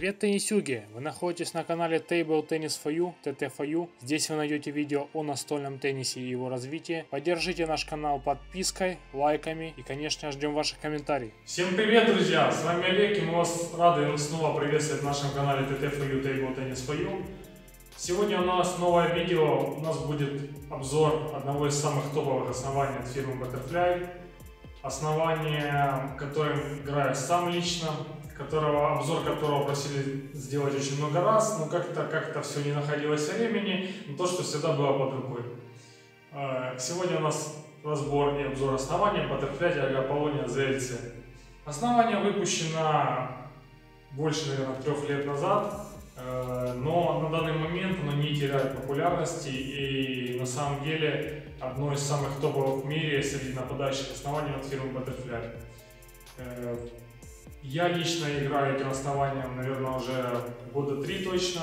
Привет, теннисюги! Вы находитесь на канале Table Tennis for You, TT4U. Здесь вы найдете видео о настольном теннисе и его развитии. Поддержите наш канал подпиской, лайками и, конечно, ждем ваших комментариев. Всем привет, друзья! С вами Олег, и мы вас рады снова приветствовать в нашем канале TT4U, Table Tennis for You. Сегодня у нас новое видео, у нас будет обзор одного из самых топовых оснований от фирмы Butterfly. Основание, которым играю сам лично, обзор которого просили сделать очень много раз, но как-то все не находилось времени, но то, что всегда было под рукой. Сегодня у нас разбор и обзор основания Butterfly Dialga Polonia ZLC. Основание выпущено больше, наверное, 3 лет назад, но на данный момент оно не теряет популярности и на самом деле одно из самых топовых в мире среди нападающих оснований от фирмы Butterfly. Я лично играю этим основанием, наверное, уже года 3 точно.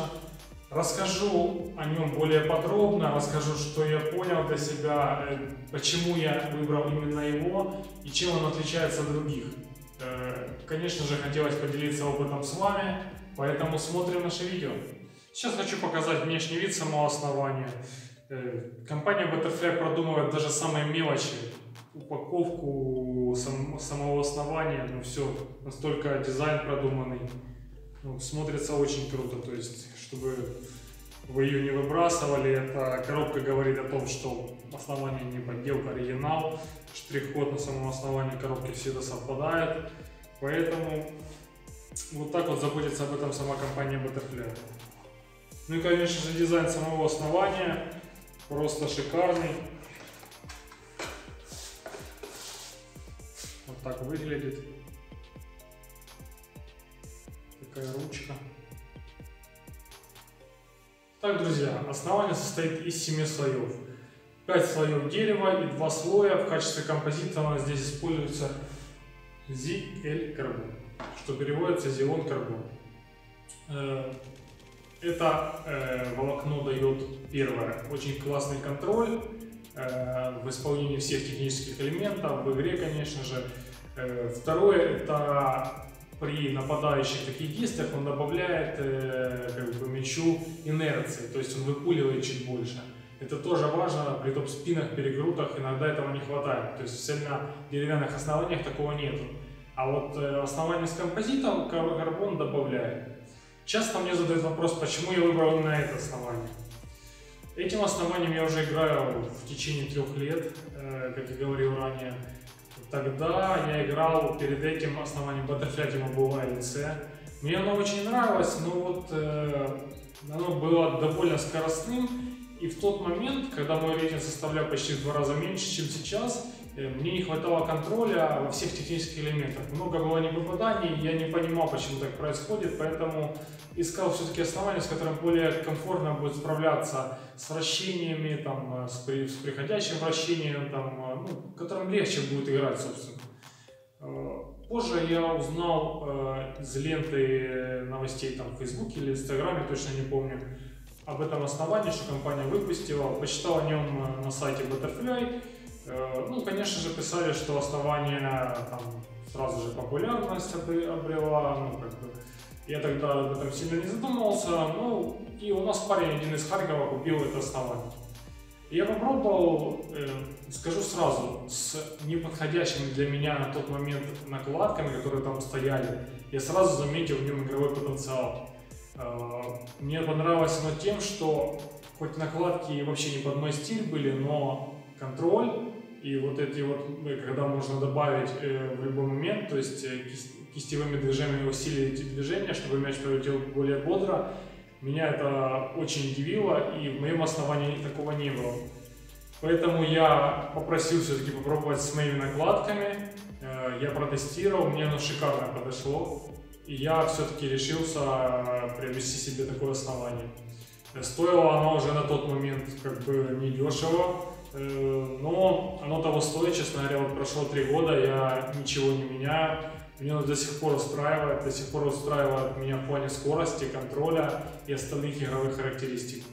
Расскажу о нем более подробно, расскажу, что я понял для себя, почему я выбрал именно его и чем он отличается от других. Конечно же, хотелось поделиться опытом с вами, поэтому смотрим наше видео. Сейчас хочу показать внешний вид самого основания. Компания Butterfly продумывает даже самые мелочи. Упаковку самого основания, но все, настолько дизайн продуманный, смотрится очень круто, то есть, чтобы вы ее не выбрасывали, эта коробка говорит о том, что основание не подделка, оригинал, штрих-код на самом основании коробки всегда совпадает, поэтому вот так вот заботится об этом сама компания Butterfly. Ну и, конечно же, дизайн самого основания просто шикарный. Вот так выглядит. Такая ручка. Так, друзья, основание состоит из 7 слоев. 5 слоев дерева и 2 слоя. В качестве композита у нас здесь используется ZL карбон, что переводится Xylon карбон. Это волокно дает, первое, очень классный контроль в исполнении всех технических элементов, в игре, конечно же. Второе, это при нападающих таких действиях он добавляет мячу инерции, то есть он выпуливает чуть больше. Это тоже важно, при топ-спинах, перегрутах иногда этого не хватает, то есть в цельно-деревянных основаниях такого нету. А вот основание с композитом карбон добавляет. Часто мне задают вопрос, почему я выбрал именно это основание. Этим основанием я уже играю в течение 3 лет, как я говорил ранее. Тогда я играл перед этим основанием Butterfly T-Mobile LC. Мне оно очень нравилось, но вот оно было довольно скоростным. И в тот момент, когда мой рейтинг составлял почти в 2 раза меньше, чем сейчас, мне не хватало контроля во всех технических элементах. Много было непопаданий, я не понимал, почему так происходит, поэтому искал все-таки основание, с которым более комфортно будет справляться с вращениями, там, с приходящим вращением, там, которым легче будет играть, собственно. Позже я узнал из ленты новостей там, в Фейсбуке или Инстаграме, точно не помню, об этом основании, что компания выпустила, почитал о нем на сайте Butterfly. Конечно же, писали, что основание там сразу же популярность обрела, я тогда об этом сильно не задумывался, и у нас парень один из Харькова купил это основание. Я попробовал, скажу сразу, с неподходящими для меня на тот момент накладками, которые там стояли, я сразу заметил в нем игровой потенциал. Мне понравилось оно тем, что хоть накладки вообще не под мой стиль были, но контроль и вот эти вот, когда можно добавить в любой момент, то есть кистевыми движениями усилить эти движения, чтобы мяч пролетел более бодро, меня это очень удивило, и в моем основании такого не было. Поэтому я попросил все-таки попробовать с моими накладками, я протестировал, мне оно шикарно подошло, и я все-таки решился приобрести себе такое основание. Стоило оно уже на тот момент недешево, но оно того стоит, честно говоря. Вот прошло 3 года, я ничего не меняю, меня оно до сих пор устраивает меня в плане скорости, контроля и остальных игровых характеристик.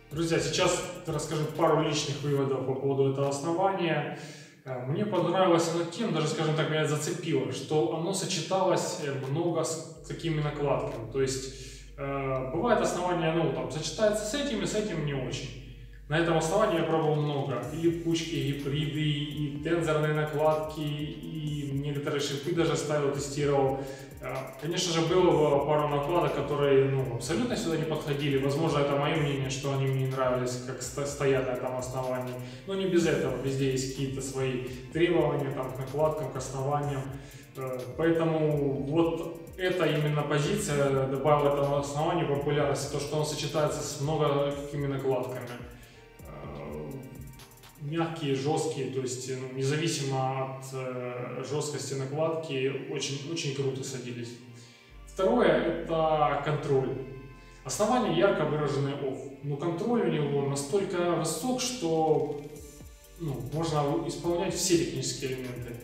Друзья, сейчас расскажу пару личных выводов по поводу этого основания. Мне понравилось оно тем, даже, скажем так, меня зацепило, что оно сочеталось много с такими накладками. То есть бывает основание, ну, там, сочетается с этим не очень. На этом основании я пробовал много. И липучки, и гибриды, и тензорные накладки, и некоторые шипы даже ставил, тестировал. Конечно же, было пару накладок, которые абсолютно сюда не подходили. Возможно, это мое мнение, что они мне не нравились, как стоят на этом основании. Но не без этого. Везде есть какие-то свои требования там, к накладкам, к основаниям. Поэтому вот эта именно позиция добавила этому основанию популярности, то, что он сочетается с много какими накладками. Мягкие, жесткие, то есть независимо от жесткости накладки, очень круто садились. Второе — это контроль. Основание ярко выраженный off, но контроль у него настолько высок, что можно исполнять все технические элементы.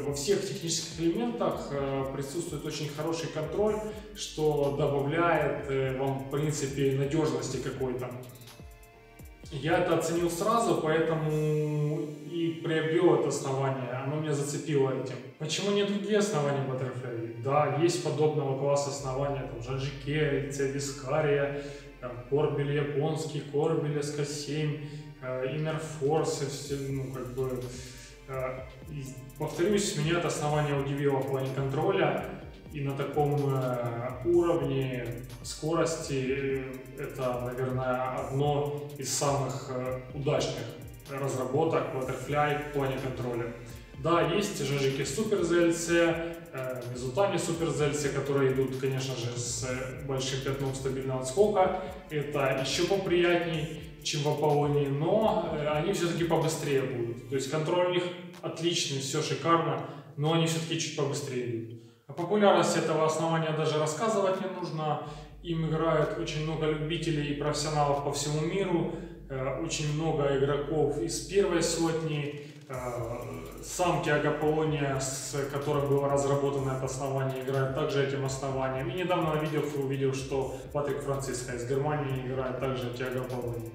Во всех технических элементах присутствует очень хороший контроль, что добавляет вам, в принципе, надежности какой-то. Я это оценил сразу, поэтому и приобрел это основание, оно меня зацепило этим. Почему не другие основания Butterfly? Да, есть подобного класса основания, там Janjike, Viscaria, Corbel японский, Corbel SK7, Inner Force, повторюсь, меня это основание удивило в плане контроля. И на таком уровне скорости это, наверное, одно из самых удачных разработок Butterfly в плане контроля. Да, есть Janjike Super ZLC, Mizutani Super ZLC, которые идут, конечно же, с большим пятном стабильного отскока. Это еще поприятней, чем в Аполлонии, но они все-таки побыстрее будут. То есть контроль у них отличный, все шикарно, но они все-таки чуть побыстрее идут. О популярности этого основания даже рассказывать не нужно. Им играют очень много любителей и профессионалов по всему миру. Очень много игроков из первой сотни. Сам Тиаго Полония, с которым было разработано это основание, играет также этим основанием. И недавно на видео увидел, что Патрик Франциско из Германии играет также Тиаго Полония.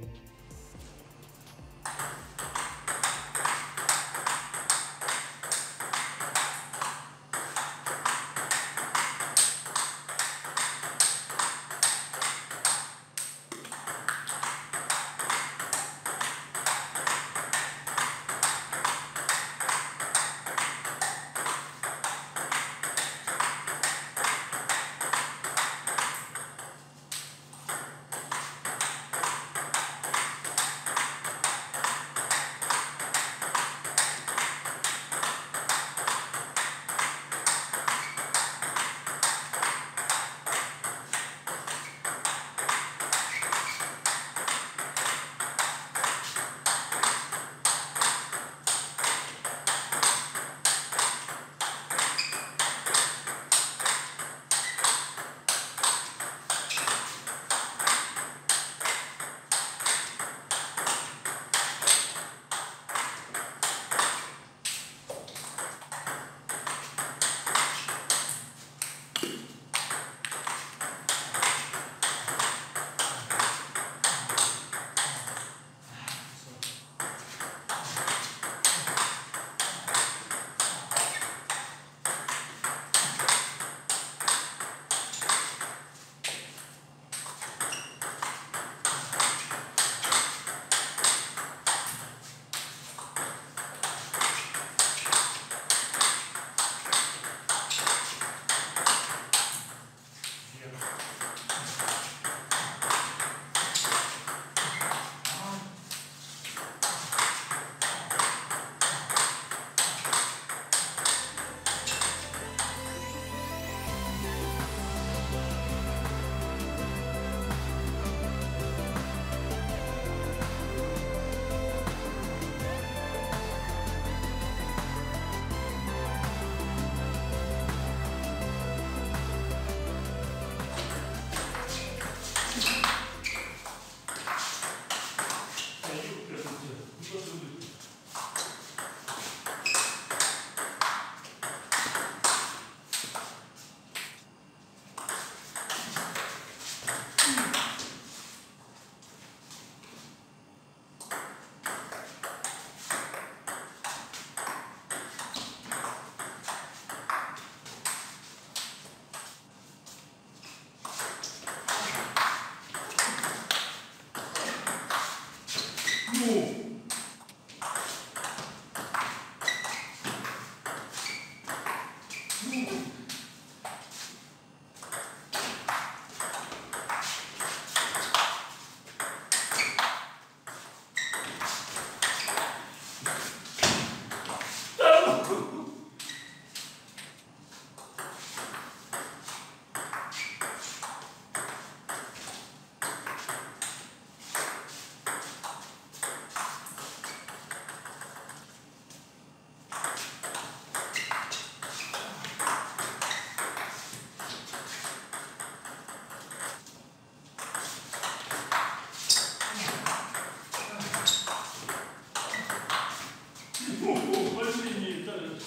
Больше не даже.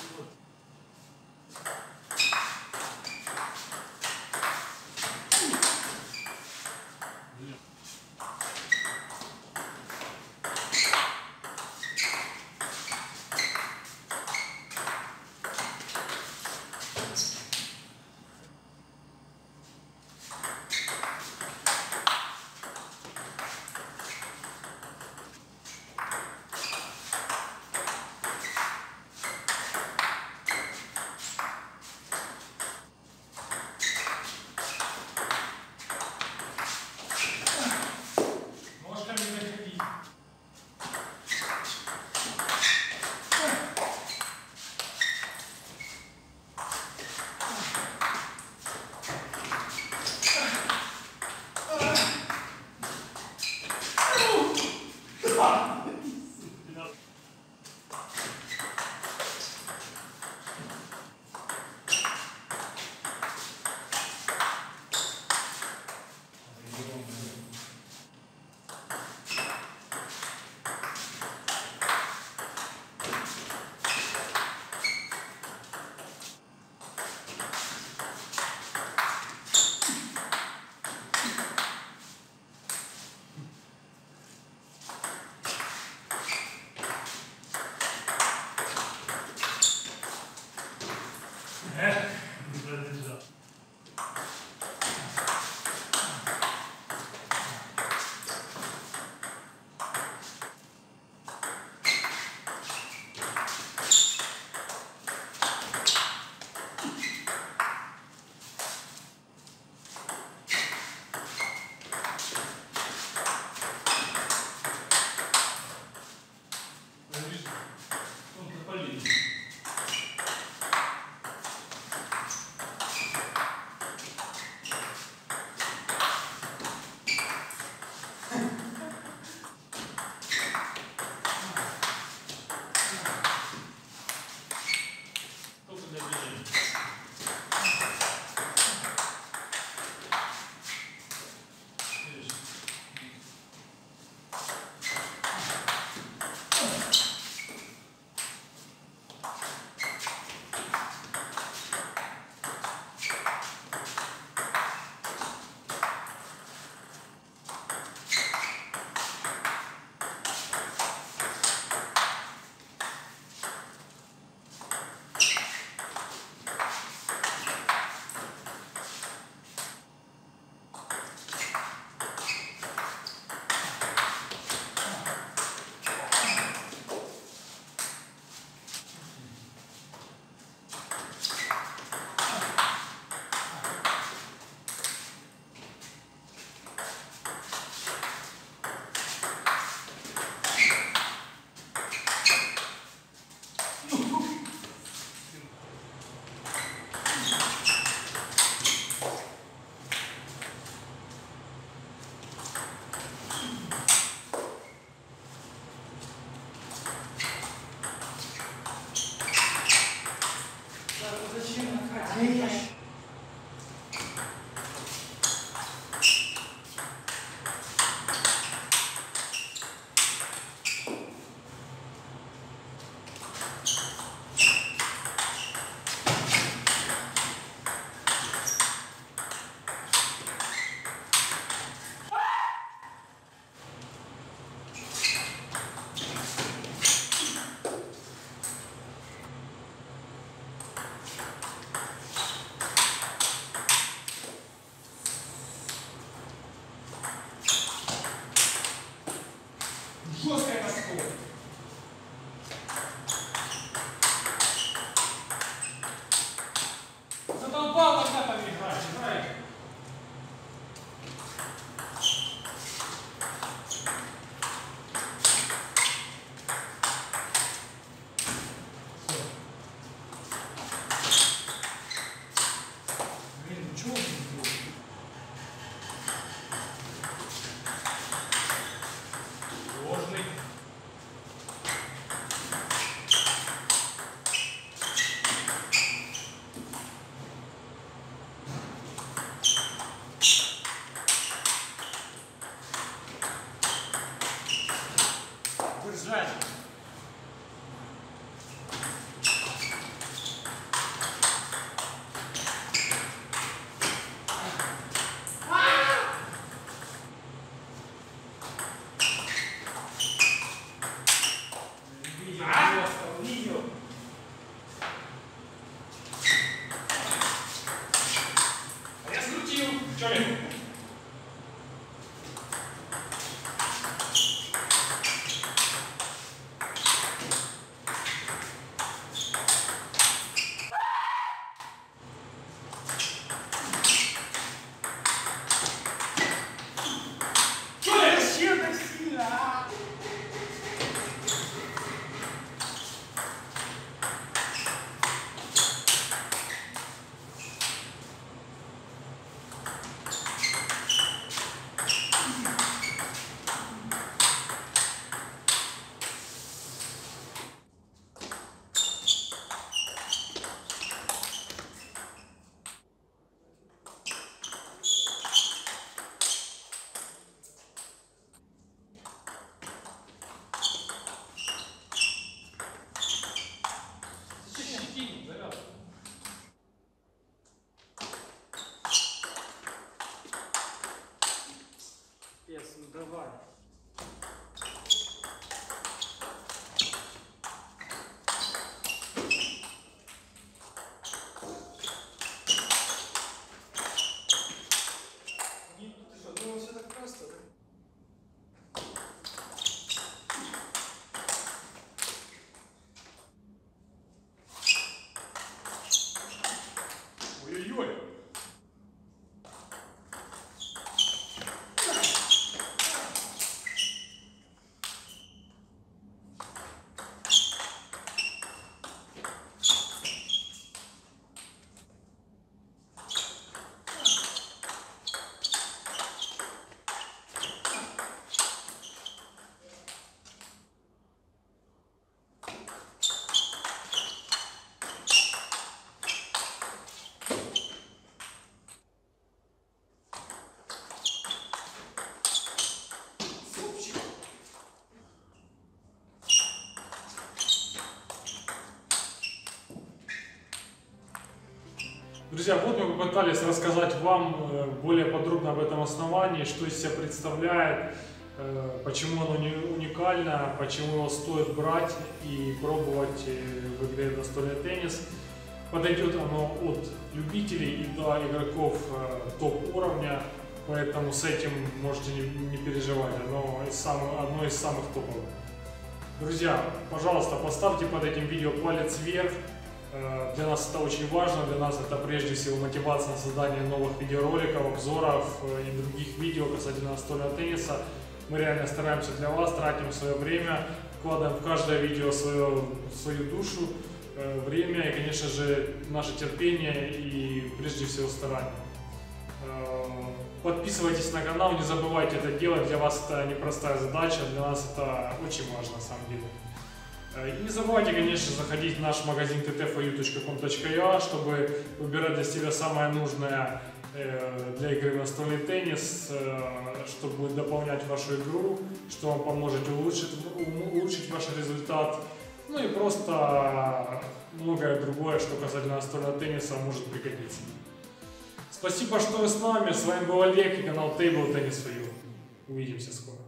Друзья, вот мы попытались рассказать вам более подробно об этом основании, что из себя представляет, почему оно уникально, почему его стоит брать и пробовать в игре настольный теннис. Подойдет оно от любителей и до игроков топ уровня, поэтому с этим можете не переживать, одно из самых топовых. Друзья, пожалуйста, поставьте под этим видео палец вверх. Для нас это очень важно, для нас это прежде всего мотивация на создание новых видеороликов, обзоров и других видео касательно настольного тенниса. Мы реально стараемся для вас, тратим свое время, вкладываем в каждое видео свою душу, время и, конечно же, наше терпение и прежде всего старание. Подписывайтесь на канал, не забывайте это делать, для вас это непростая задача, для нас это очень важно на самом деле. И не забывайте, конечно, заходить в наш магазин ttfoyu.com.ua, чтобы выбирать для себя самое нужное для игры в настольный теннис, чтобы дополнять вашу игру, что вам поможет улучшить ваш результат, ну и просто многое другое, что касательно настольного тенниса может пригодиться. Спасибо, что вы с нами. С вами был Олег и канал Table Tennis for You. Увидимся скоро.